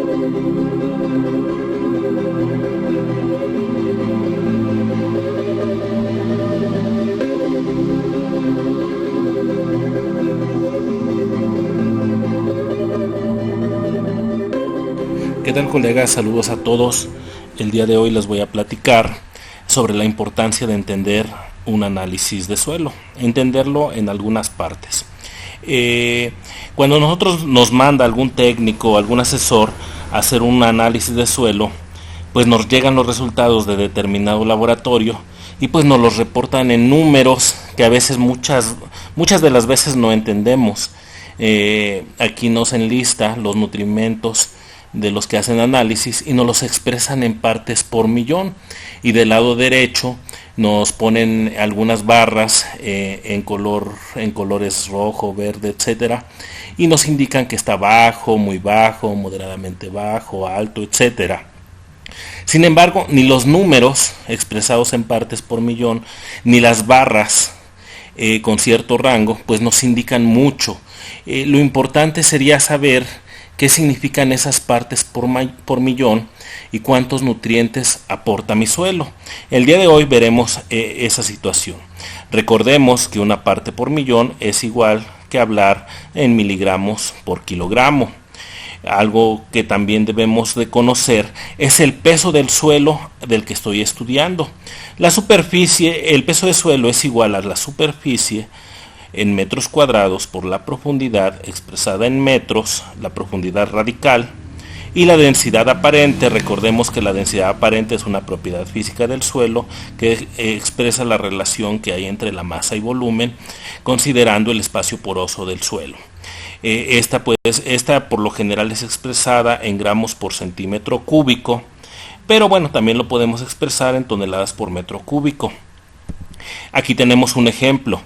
¿Qué tal, colegas? Saludos a todos. El día de hoy les voy a platicar sobre la importancia de entender un análisis de suelo, entenderlo en algunas partes. Cuando nosotros nos manda algún técnico, algún asesor a hacer un análisis de suelo, pues nos llegan los resultados de determinado laboratorio y pues nos los reportan en números que a veces muchas de las veces no entendemos. Aquí nos enlista los nutrimentos de los que hacen análisis y nos los expresan en partes por millón, y del lado derecho nos ponen algunas barras en colores rojo, verde, etcétera, y nos indican que está bajo, muy bajo, moderadamente bajo, alto, etcétera. Sin embargo, ni los números expresados en partes por millón ni las barras con cierto rango pues nos indican mucho. Lo importante sería saber qué significan esas partes por millón y cuántos nutrientes aporta mi suelo. El día de hoy veremos esa situación. Recordemos que una parte por millón es igual que hablar en miligramos por kilogramo. Algo que también debemos de conocer es el peso del suelo del que estoy estudiando. La superficie, el peso de suelo es igual a la superficie en metros cuadrados por la profundidad expresada en metros, la profundidad radical, y la densidad aparente. Recordemos que la densidad aparente es una propiedad física del suelo que expresa la relación que hay entre la masa y volumen, considerando el espacio poroso del suelo. Esta por lo general es expresada en gramos por centímetro cúbico, pero bueno, también lo podemos expresar en toneladas por metro cúbico. Aquí tenemos un ejemplo.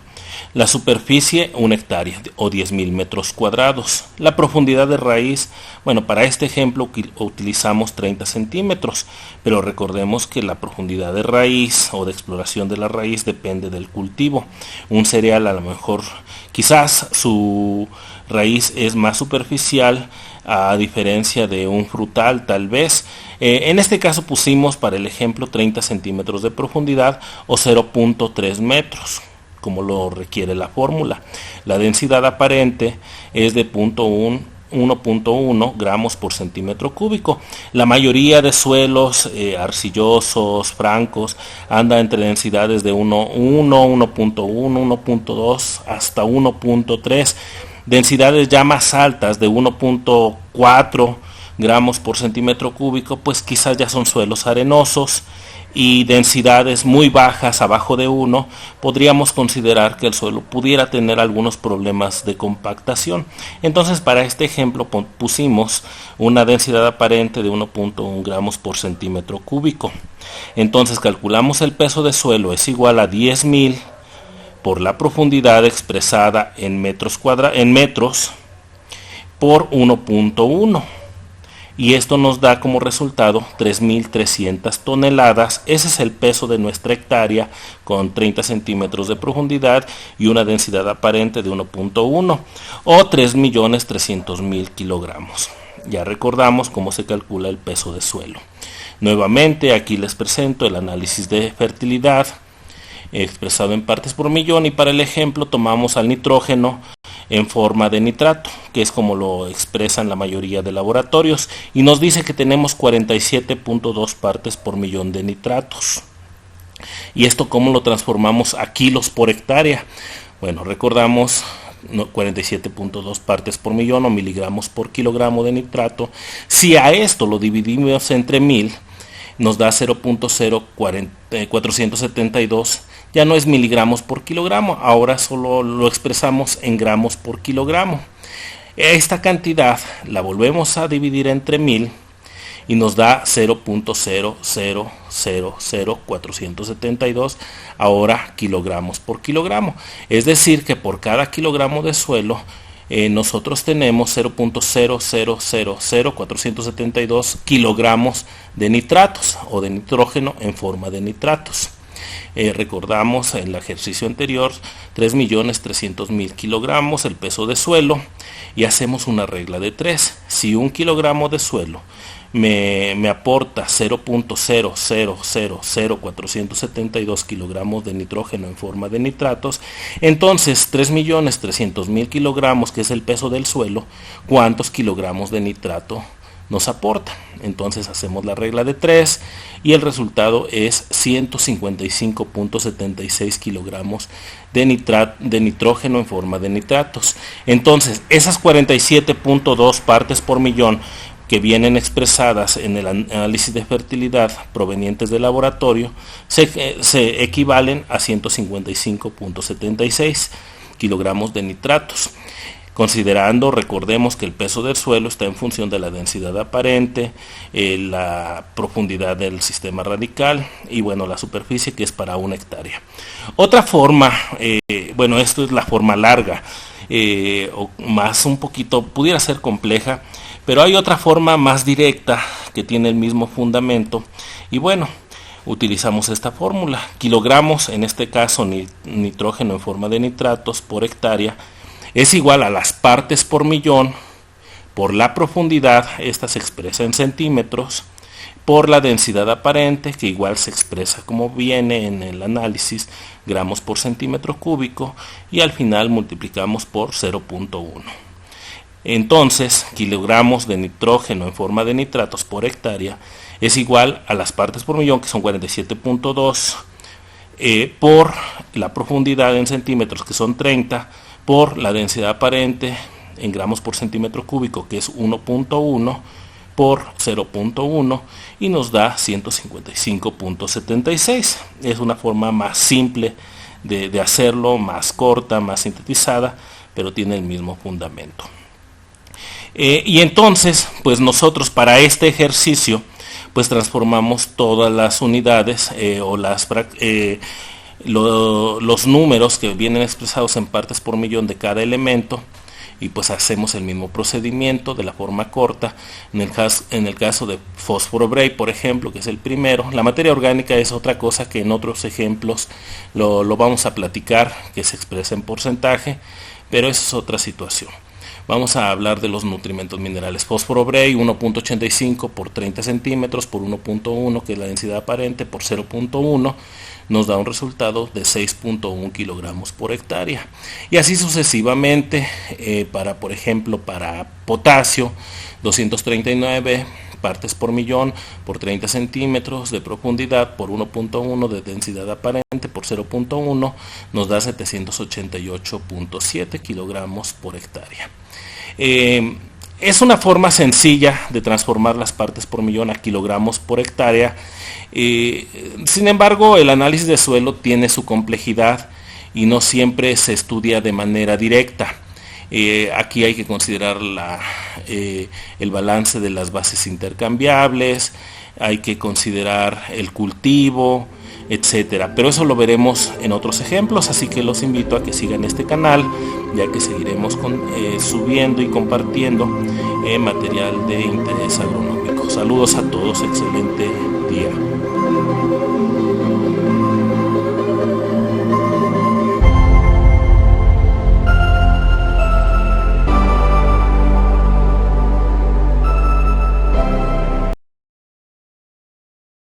La superficie, 1 hectárea o 10.000 metros cuadrados. La profundidad de raíz, bueno, para este ejemplo utilizamos 30 centímetros, pero recordemos que la profundidad de raíz o de exploración de la raíz depende del cultivo. Un cereal, a lo mejor, quizás su raíz es más superficial, a diferencia de un frutal, tal vez. En este caso pusimos para el ejemplo 30 centímetros de profundidad o 0.3 metros. Como lo requiere la fórmula. La densidad aparente es de 1.1 gramos por centímetro cúbico. La mayoría de suelos arcillosos, francos, anda entre densidades de 1.1, 1.2 hasta 1.3. Densidades ya más altas de 1.4 gramos por centímetro cúbico, pues quizás ya son suelos arenosos, y densidades muy bajas, abajo de 1, podríamos considerar que el suelo pudiera tener algunos problemas de compactación. Entonces, para este ejemplo pusimos una densidad aparente de 1.1 gramos por centímetro cúbico. Entonces calculamos el peso de suelo es igual a 10.000 por la profundidad expresada en metros por 1.1. Y esto nos da como resultado 3.300 toneladas. Ese es el peso de nuestra hectárea con 30 centímetros de profundidad y una densidad aparente de 1.1 o 3.300.000 kilogramos. Ya recordamos cómo se calcula el peso de suelo. Nuevamente aquí les presento el análisis de fertilidad expresado en partes por millón, y para el ejemplo tomamos al nitrógeno en forma de nitrato, que es como lo expresan la mayoría de laboratorios, y nos dice que tenemos 47.2 partes por millón de nitratos. ¿Y esto cómo lo transformamos a kilos por hectárea? Bueno, recordamos 47.2 partes por millón o miligramos por kilogramo de nitrato. Si a esto lo dividimos entre 1000, nos da 0.0472, ya no es miligramos por kilogramo, ahora solo lo expresamos en gramos por kilogramo. Esta cantidad la volvemos a dividir entre 1000 y nos da 0.0000472, ahora kilogramos por kilogramo. Es decir, que por cada kilogramo de suelo nosotros tenemos 0.0000472 kilogramos de nitratos o de nitrógeno en forma de nitratos. Recordamos en el ejercicio anterior 3.300.000 kilogramos el peso de suelo. y hacemos una regla de 3. Si 1 kilogramo de suelo me aporta 0.0000472 kilogramos de nitrógeno en forma de nitratos, entonces 3.300.000 kilogramos, que es el peso del suelo, ¿cuántos kilogramos de nitrato nos aporta? Entonces hacemos la regla de 3 y el resultado es 155.76 kilogramos de nitrógeno en forma de nitratos. Entonces esas 47.2 partes por millón que vienen expresadas en el análisis de fertilidad provenientes del laboratorio se equivalen a 155.76 kilogramos de nitratos. Considerando, recordemos que el peso del suelo está en función de la densidad aparente, la profundidad del sistema radical y bueno, la superficie, que es para 1 hectárea. Otra forma, bueno, esto es la forma larga, o más un poquito, pudiera ser compleja, pero hay otra forma más directa que tiene el mismo fundamento y bueno, utilizamos esta fórmula. Kilogramos, en este caso nitrógeno en forma de nitratos por hectárea, es igual a las partes por millón por la profundidad, esta se expresa en centímetros, por la densidad aparente, que igual se expresa como viene en el análisis, gramos por centímetro cúbico, y al final multiplicamos por 0.1. Entonces, kilogramos de nitrógeno en forma de nitratos por hectárea es igual a las partes por millón, que son 47.2, por la profundidad en centímetros, que son 30, por la densidad aparente en gramos por centímetro cúbico, que es 1.1, por 0.1, y nos da 155.76. Es una forma más simple de hacerlo, más corta, más sintetizada, pero tiene el mismo fundamento. Y entonces, pues nosotros para este ejercicio, pues transformamos todas las unidades o los números que vienen expresados en partes por millón de cada elemento, y pues hacemos el mismo procedimiento de la forma corta. En el caso de fósforo Bray, por ejemplo, que es el primero, la materia orgánica es otra cosa que en otros ejemplos lo vamos a platicar, que se expresa en porcentaje, pero esa es otra situación. Vamos a hablar de los nutrimentos minerales. Fósforo Bray, 1.85 por 30 centímetros por 1.1, que es la densidad aparente, por 0.1, nos da un resultado de 6.1 kilogramos por hectárea. Y así sucesivamente, por ejemplo, para potasio, 239 partes por millón por 30 centímetros de profundidad por 1.1 de densidad aparente por 0.1, nos da 788.7 kilogramos por hectárea. Es una forma sencilla de transformar las partes por millón a kilogramos por hectárea. Sin embargo, el análisis de suelo tiene su complejidad y no siempre se estudia de manera directa. Aquí hay que considerar el balance de las bases intercambiables, hay que considerar el cultivo, etcétera. Pero eso lo veremos en otros ejemplos, así que los invito a que sigan este canal, ya que seguiremos subiendo y compartiendo material de interés agronómico. Saludos a todos, excelente día.